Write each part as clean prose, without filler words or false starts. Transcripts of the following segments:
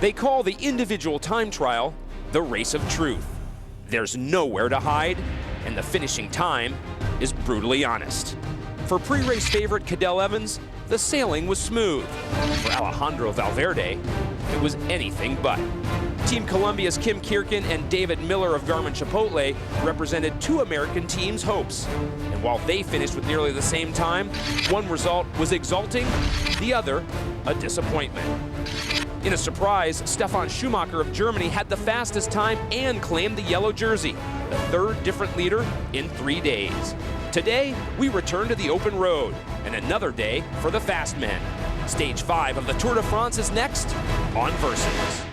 They call the individual time trial the race of truth. There's nowhere to hide, and the finishing time is brutally honest. For pre-race favorite Cadell Evans, the sailing was smooth. For Alejandro Valverde, it was anything but. Team Colombia's Kim Kierken and David Miller of Garmin Chipotle represented two American teams' hopes. And while they finished with nearly the same time, one result was exalting, the other a disappointment. In a surprise, Stefan Schumacher of Germany had the fastest time and claimed the yellow jersey, the third different leader in 3 days. Today, we return to the open road, and another day for the fast men. Stage 5 of the Tour de France is next on Versus.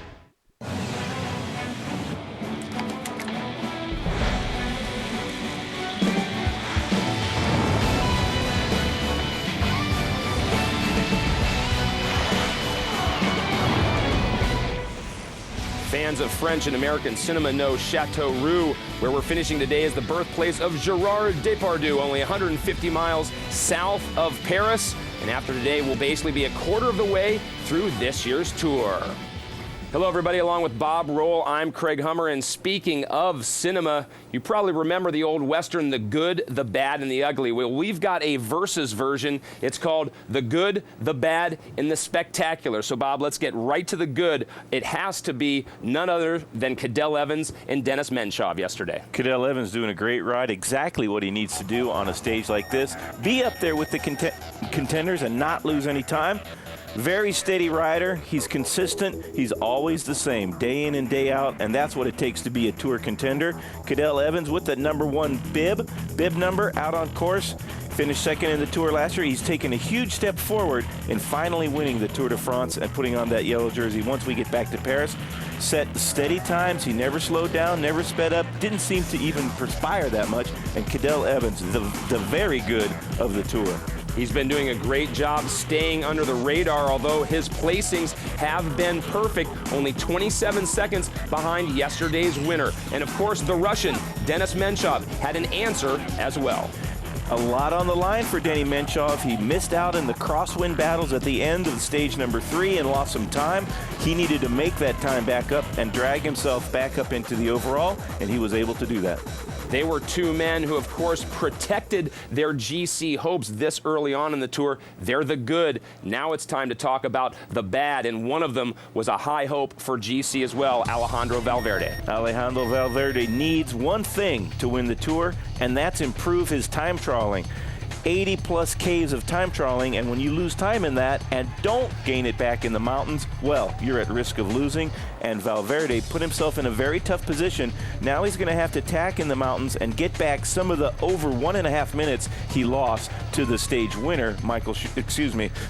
Fans of French and American cinema know Châteauroux, where we're finishing today, is the birthplace of Gérard Depardieu, only 150 miles south of Paris. And after today, we'll basically be a quarter of the way through this year's tour. Hello, everybody. Along with Bob Roll, I'm Craig Hummer. And speaking of cinema, you probably remember the old Western, The Good, the Bad, and the Ugly. Well, we've got a versus version. It's called The Good, the Bad, and the Spectacular. So, Bob, let's get right to the good. It has to be none other than Cadell Evans and Denis Menchov yesterday. Cadell Evans doing a great ride, exactly what he needs to do on a stage like this. Be up there with the contenders and not lose any time. Very steady rider. He's consistent. He's always the same, day in and day out, and that's what it takes to be a Tour contender. Cadell Evans with the #1 bib number out on course. Finished second in the Tour last year. He's taken a huge step forward in finally winning the Tour de France and putting on that yellow jersey once we get back to Paris. Set steady times. He never slowed down, never sped up, didn't seem to even perspire that much. And Cadell Evans, the very good of the Tour. He's been doing a great job staying under the radar, although his placings have been perfect, only 27 seconds behind yesterday's winner. And of course, the Russian, Denis Menchov, had an answer as well. A lot on the line for Denny Menchov. He missed out in the crosswind battles at the end of stage #3 and lost some time. He needed to make that time back up and drag himself back up into the overall, and he was able to do that. They were two men who, of course, protected their GC hopes this early on in the Tour. They're the good. Now it's time to talk about the bad, and one of them was a high hope for GC as well, Alejandro Valverde. Alejandro Valverde needs one thing to win the Tour, and that's improve his time trialing. 80+ Ks of time trialing, and when you lose time in that and don't gain it back in the mountains, well, you're at risk of losing. And Valverde put himself in a very tough position. Now he's going to have to tack in the mountains and get back some of the over 1.5 minutes he lost to the stage winner,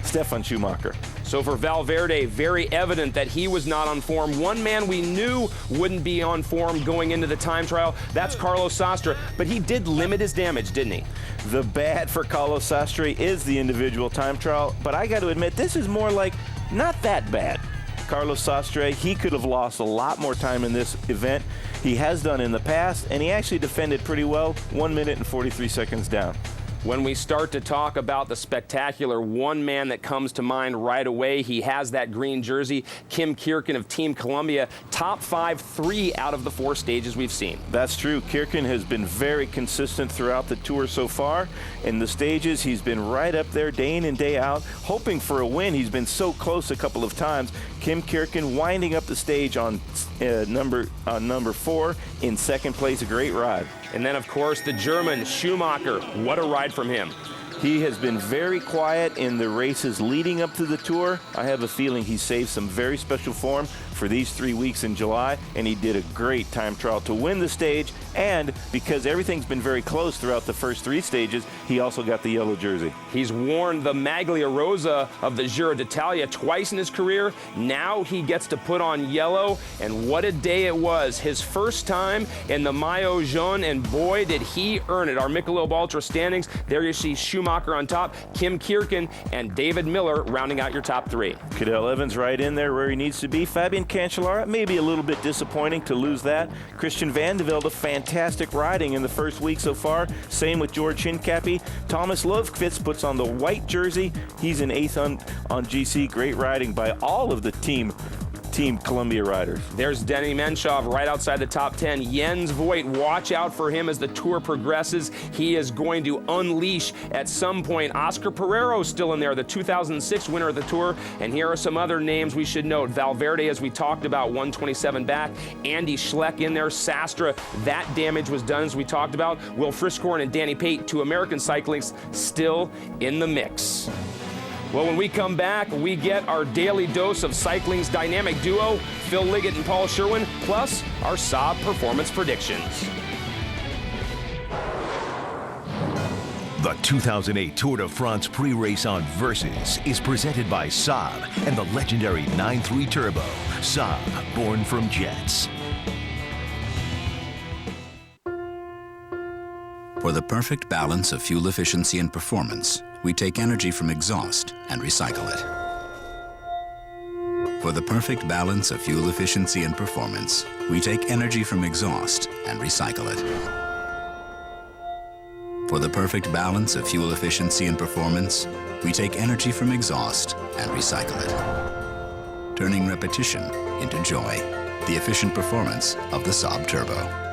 Stefan Schumacher. So for Valverde, very evident that he was not on form. One man we knew wouldn't be on form going into the time trial, that's Carlos Sastre, but he did limit his damage, didn't he? The bad for Carlos Sastre is the individual time trial, but I got to admit, this is more like not that bad. Carlos Sastre, he could have lost a lot more time in this event. He has done in the past, and he actually defended pretty well, 1 minute and 43 seconds down. When we start to talk about the spectacular, one man that comes to mind right away, he has that green jersey, Kim Kierken of Team Columbia, top 5, 3 out of the 4 stages we've seen. That's true. Kierken has been very consistent throughout the Tour so far. In the stages, he's been right up there day in and day out, hoping for a win. He's been so close a couple of times. Kim Kierken winding up the stage on number 4 in second place. A great ride. And then, of course, the German Schumacher. What a ride from him. He has been very quiet in the races leading up to the Tour. I have a feeling he saved some very special form for these 3 weeks in July, and he did a great time trial to win the stage. And because everything's been very close throughout the first 3 stages, he also got the yellow jersey. He's worn the Maglia Rosa of the Giro d'Italia twice in his career. Now he gets to put on yellow, and what a day it was. His first time in the Maillot Jaune, and boy, did he earn it. Our Michelob Ultra standings, there you see Schumacher on top, Kim Kierken, and David Miller rounding out your top 3. Cadell Evans right in there where he needs to be. Fabian Cancellara, maybe a little bit disappointing to lose that. Christian Van de Velde, a fantastic riding in the first week so far. Same with George Hincapie. Thomas Lovkvist puts on the white jersey. He's in 8th on GC. Great riding by all of the team Team Columbia riders. There's Denny Menshov right outside the top 10. Jens Voigt, watch out for him as the Tour progresses. He is going to unleash at some point. Oscar Pereiro still in there, the 2006 winner of the Tour. And here are some other names we should note. Valverde, as we talked about, 127 back. Andy Schleck in there. Sastra, that damage was done, as we talked about. Will Frischkorn and Danny Pate, two American cyclists, still in the mix. Well, when we come back, we get our daily dose of cycling's dynamic duo, Phil Liggett and Paul Sherwen, plus our Saab performance predictions. The 2008 Tour de France pre-race on Versus is presented by Saab and the legendary 9.3 Turbo. Saab, born from jets. For the perfect balance of fuel efficiency and performance, we take energy from exhaust and recycle it. For the perfect balance of fuel efficiency and performance, we take energy from exhaust and recycle it. For the perfect balance of fuel efficiency and performance, we take energy from exhaust and recycle it. Turning repetition into joy. The efficient performance of the Saab Turbo.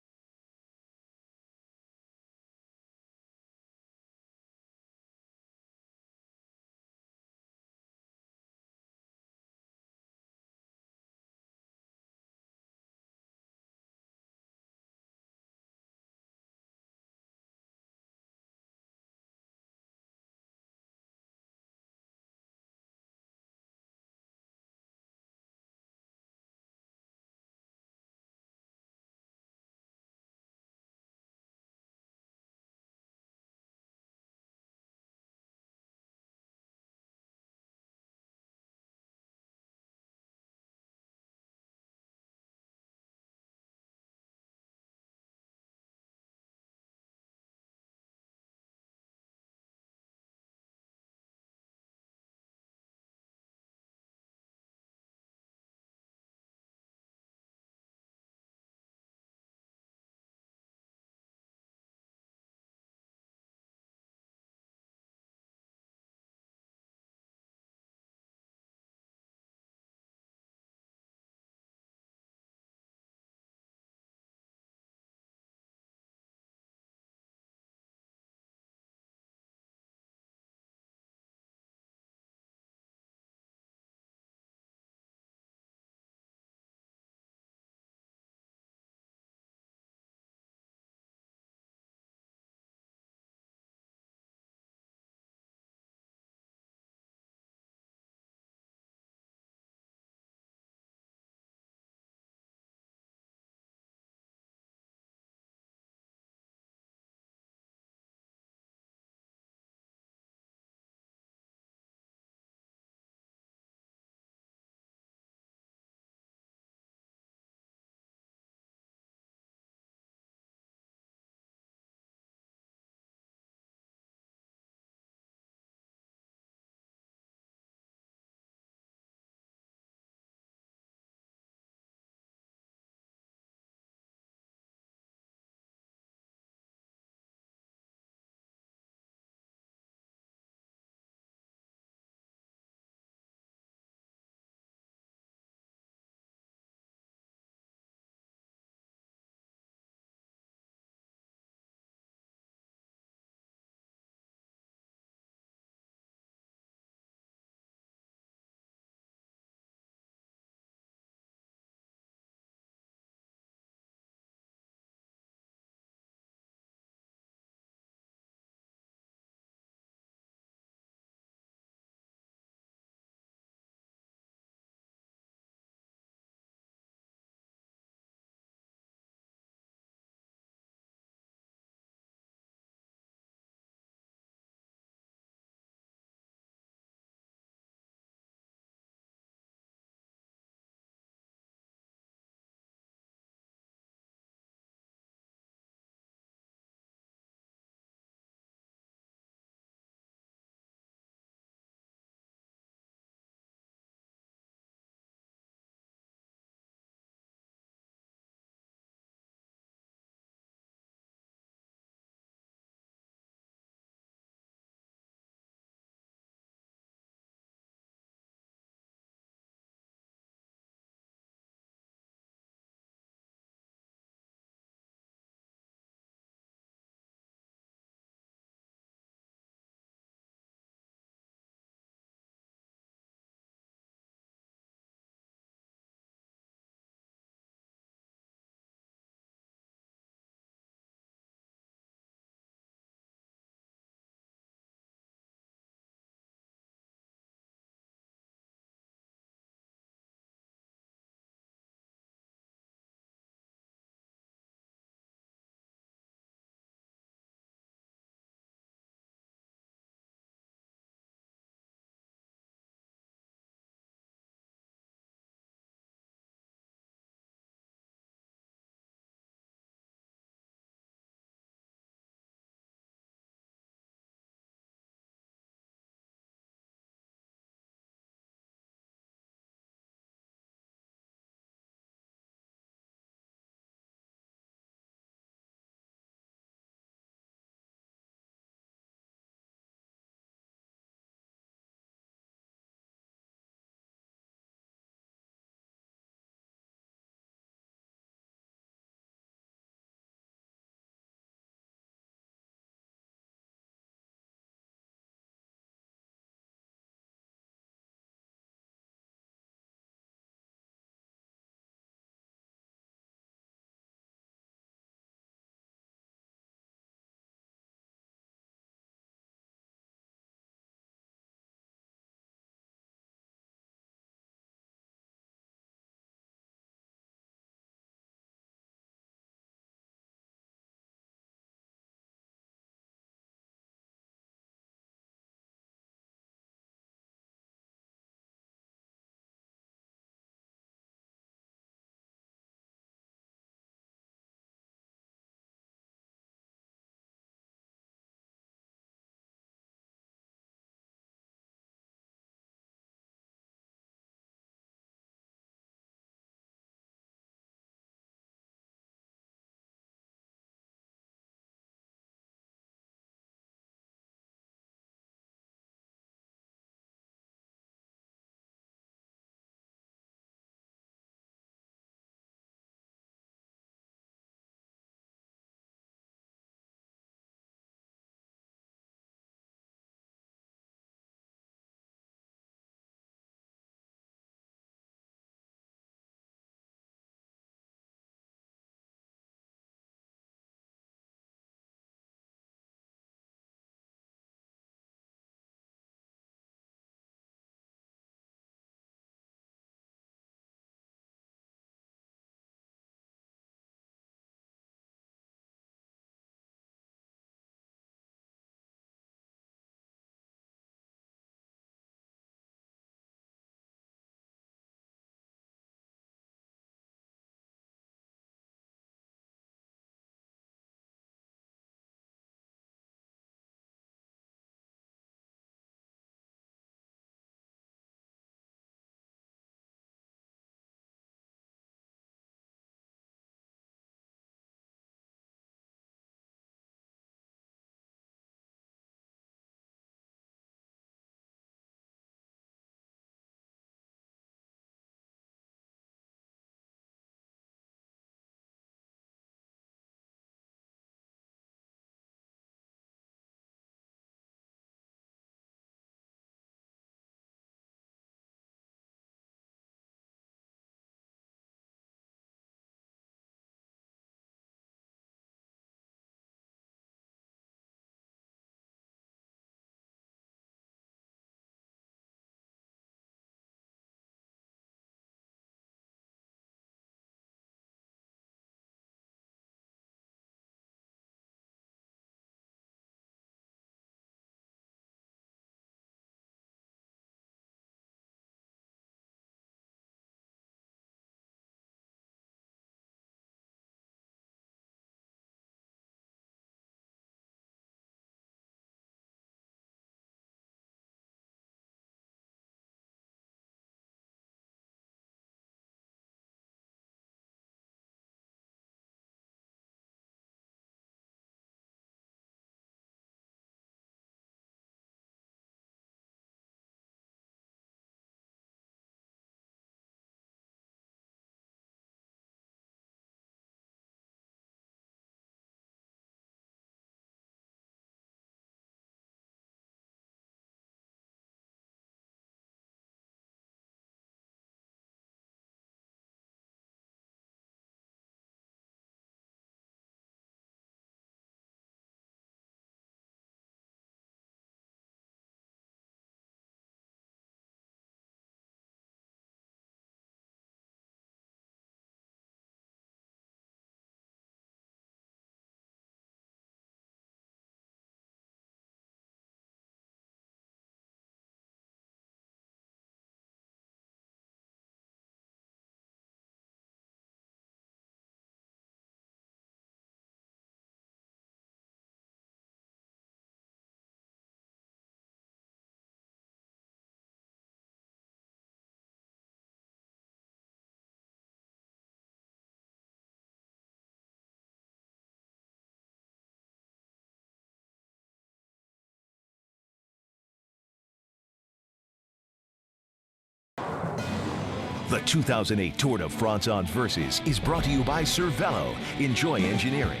The 2008 Tour de France on Versus is brought to you by Cervelo, Enjoy Engineering,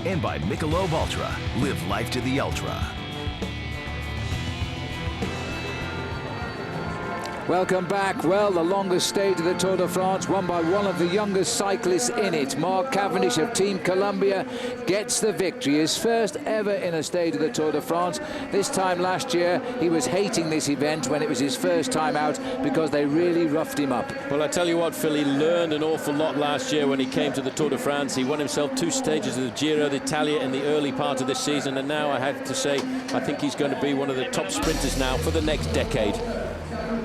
and by Michelob Ultra, Live Life to the Ultra. Welcome back. Well, the longest stage of the Tour de France, won by one of the youngest cyclists in it. Mark Cavendish of Team Columbia gets the victory. His first ever in a stage of the Tour de France. This time last year, he was hating this event when it was his first time out because they really roughed him up. Well, I tell you what, Phil, he learned an awful lot last year when he came to the Tour de France. He won himself 2 stages of the Giro d'Italia in the early part of this season, and now I have to say, I think he's going to be one of the top sprinters now for the next decade.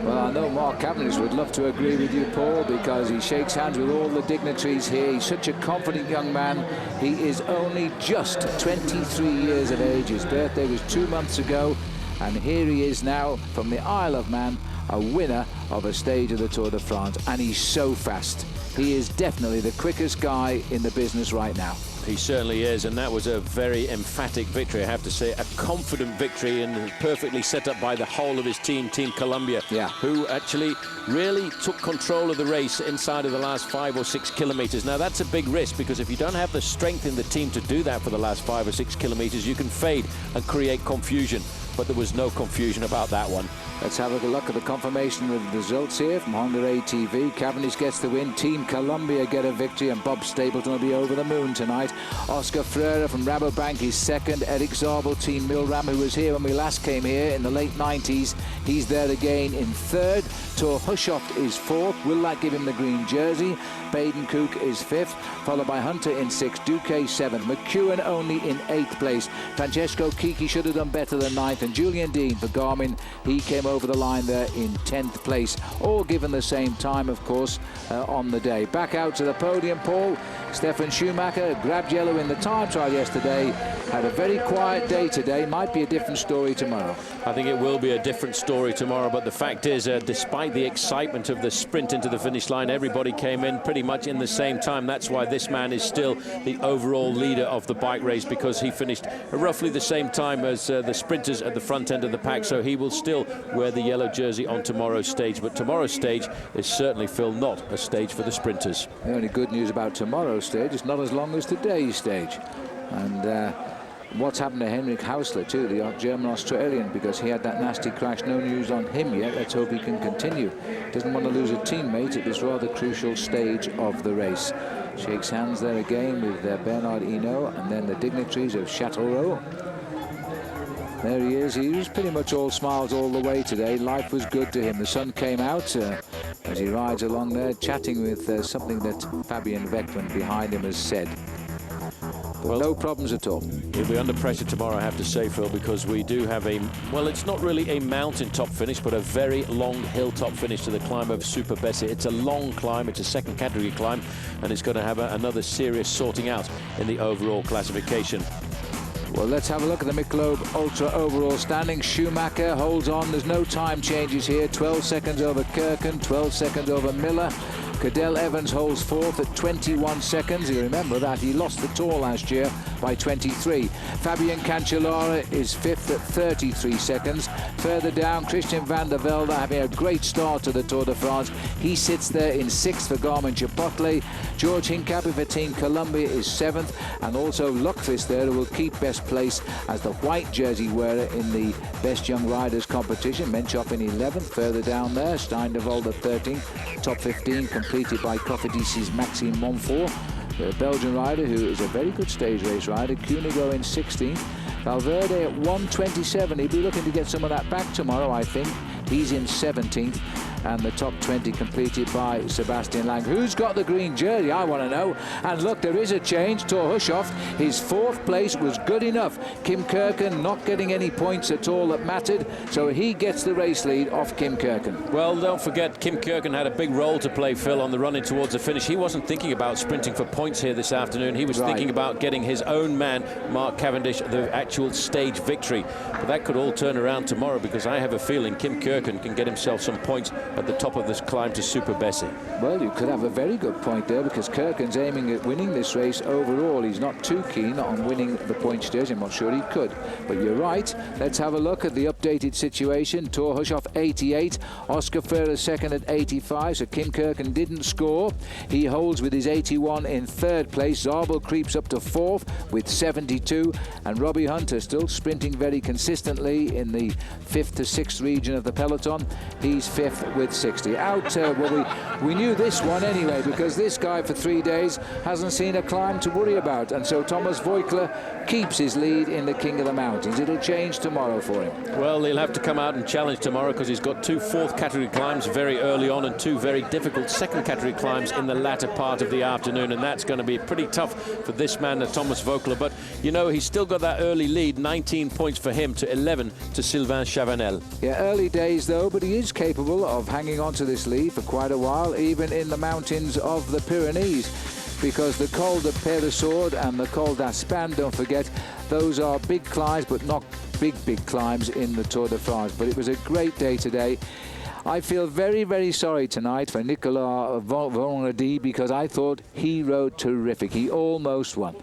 Well, I know Mark Cavendish would love to agree with you, Paul, because he shakes hands with all the dignitaries here. He's such a confident young man. He is only just 23 years of age. His birthday was 2 months ago, and here he is now from the Isle of Man, a winner of a stage of the Tour de France, and he's so fast. He is definitely the quickest guy in the business right now. He certainly is, and that was a very emphatic victory, I have to say. A confident victory, and perfectly set up by the whole of his team, Team Columbia, who actually really took control of the race inside of the last 5 or 6 kilometers. Now, that's a big risk, because if you don't have the strength in the team to do that for the last 5 or 6 kilometers, you can fade and create confusion. But there was no confusion about that one. Let's have a look at the confirmation of the results here from Honda ATV. Cavendish gets the win. Team Columbia get a victory, and Bob Stapleton will be over the moon tonight. Oscar Freire from Rabobank is second. Eric Zabel, Team Milram, who was here when we last came here in the late 90s, he's there again in third. Tor Hushoft is fourth. Will that give him the green jersey? Baden Kook is fifth, followed by Hunter in sixth, Duque seventh, McEwen only in 8th place. Francesco Kiki should have done better than 9th, and Julian Dean for Garmin, he came over the line there in 10th place, all given the same time, of course, on the day. Back out to the podium, Paul. Stefan Schumacher grabbed yellow in the time trial yesterday, had a very quiet day today. Might be a different story tomorrow. I think it will be a different story tomorrow, but the fact is, despite the excitement of the sprint into the finish line, everybody came in pretty much in the same time. That's why this man is still the overall leader of the bike race, because he finished roughly the same time as the sprinters at the front end of the pack, so he will still wear the yellow jersey on tomorrow's stage. But tomorrow's stage is certainly, Phil, not a stage for the sprinters. The only good news about tomorrow's stage is not as long as today's stage. And what's happened to Henrik Hausler too, the German-Australian, because he had that nasty crash. No news on him yet. Let's hope he can continue. Doesn't want to lose a teammate at this rather crucial stage of the race. Shakes hands there again with Bernard Hinault, and then the dignitaries of Châteauroux. There he is. He was pretty much all smiles all the way today. Life was good to him. The sun came out as he rides along there, chatting with something that Fabian Weckman behind him has said. Well, no problems at all. He'll be under pressure tomorrow, I have to say, Phil, because we do have a, well, it's not really a mountain-top finish, but a very long hilltop finish to the climb of Super Bessie. It's a long climb, it's a second category climb, and it's going to have another serious sorting out in the overall classification. Well, let's have a look at the Michelob Ultra overall standing. Schumacher holds on. There's no time changes here. 12 seconds over Kirken, 12 seconds over Miller. Cadell Evans holds fourth at 21 seconds. You remember that he lost the Tour last year by 23. Fabian Cancellara is fifth at 33 seconds. Further down, Christian van der Velde having a great start to the Tour de France. He sits there in sixth for Garmin Chipotle. George Hincapie for Team Columbia is seventh, and also Lundqvist there, who will keep best place as the white jersey wearer in the Best Young Riders competition. Menchov in 11th. Further down there, Steindewald at 13th. Top 15 completed by Cofidis's Maxime Montfort, the Belgian rider who is a very good stage race rider. Cunego in 16th. Valverde at 1:27. He'll be looking to get some of that back tomorrow, I think. He's in 17th. And the top 20 completed by Sebastian Lang. Who's got the green jersey? I want to know. And look, there is a change. Tor Hushoft, his fourth place was good enough. Kim Kirken not getting any points at all that mattered, so he gets the race lead off Kim Kirken. Well, don't forget, Kim Kirken had a big role to play, Phil, on the run in towards the finish. He wasn't thinking about sprinting for points here this afternoon. He was thinking about getting his own man, Mark Cavendish, the actual stage victory. But that could all turn around tomorrow, because I have a feeling Kim Kirken can get himself some points at the top of this climb to Super Bessie. Well, you could have a very good point there, because Kirken's aiming at winning this race overall. He's not too keen on winning the point stage. I'm not sure he could, but you're right. Let's have a look at the updated situation. Thor Hushoff 88, Oscar Ferrer second at 85, so Kim Kirken didn't score. He holds with his 81 in third place. Zabel creeps up to fourth with 72, and Robbie Hunter still sprinting very consistently in the 5th to 6th region of the peloton. He's 5th with 60. Out, well, we knew this one anyway, because this guy for 3 days hasn't seen a climb to worry about, and so Thomas Voigtler keeps his lead in the King of the Mountains. It'll change tomorrow for him. Well, he'll have to come out and challenge tomorrow, because he's got 2 fourth category climbs very early on and 2 very difficult second category climbs in the latter part of the afternoon, and that's going to be pretty tough for this man, Thomas Voigtler. But you know, he's still got that early lead, 19 points for him to 11 to Sylvain Chavanel. Yeah, early days though, but he is capable of hanging on to this lead for quite a while, even in the mountains of the Pyrenees, because the Col de Peyresourde and the Col d'Aspan, don't forget, those are big climbs, but not big climbs in the Tour de France. But it was a great day today. I feel very, very sorry tonight for Nicolas Vonredi, because I thought he rode terrific. He almost won.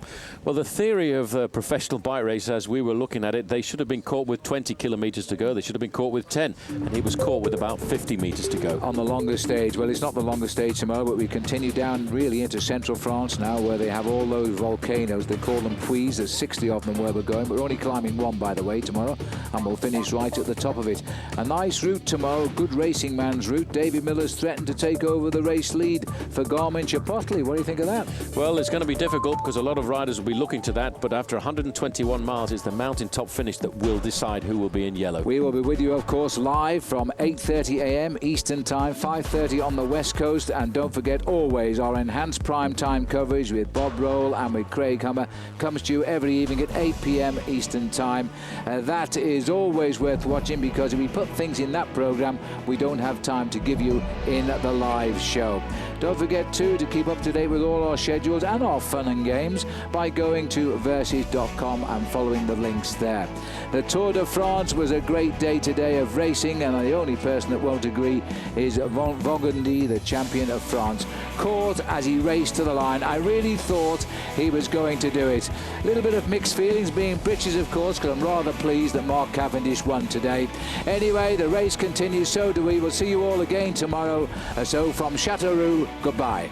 Well, the theory of a professional bike race, as we were looking at it, they should have been caught with 20 kilometres to go. They should have been caught with 10, and he was caught with about 50 metres to go. On the longer stage. Well, it's not the longer stage tomorrow, but we continue down really into central France now, where they have all those volcanoes. They call them puys. There's 60 of them where we're going. We're only climbing one, by the way, tomorrow, and we'll finish right at the top of it. A nice route tomorrow, good racing man's route. David Miller's threatened to take over the race lead for Garmin-Chipotle. What do you think of that? Well, it's going to be difficult, because a lot of riders will be looking to that, but after 121 miles, it's the mountain top finish that will decide who will be in yellow. We will be with you, of course, live from 8:30 a.m. Eastern Time, 5:30 on the West Coast, and don't forget, always our enhanced prime time coverage with Bob Roll and with Craig Hummer comes to you every evening at 8 p.m. Eastern Time. That is always worth watching, because if we put things in that program, we don't have time to give you in the live show. Don't forget too to keep up to date with all our schedules and our fun and games by going to versus.com and following the links there. The Tour de France was a great day today of racing, and the only person that won't agree is Vonredi, the champion of France. Caught as he raced to the line. I really thought he was going to do it. A little bit of mixed feelings, being British, of course, because I'm rather pleased that Mark Cavendish won today. Anyway, the race continues, so do we. We'll see you all again tomorrow. So from Châteauroux, goodbye.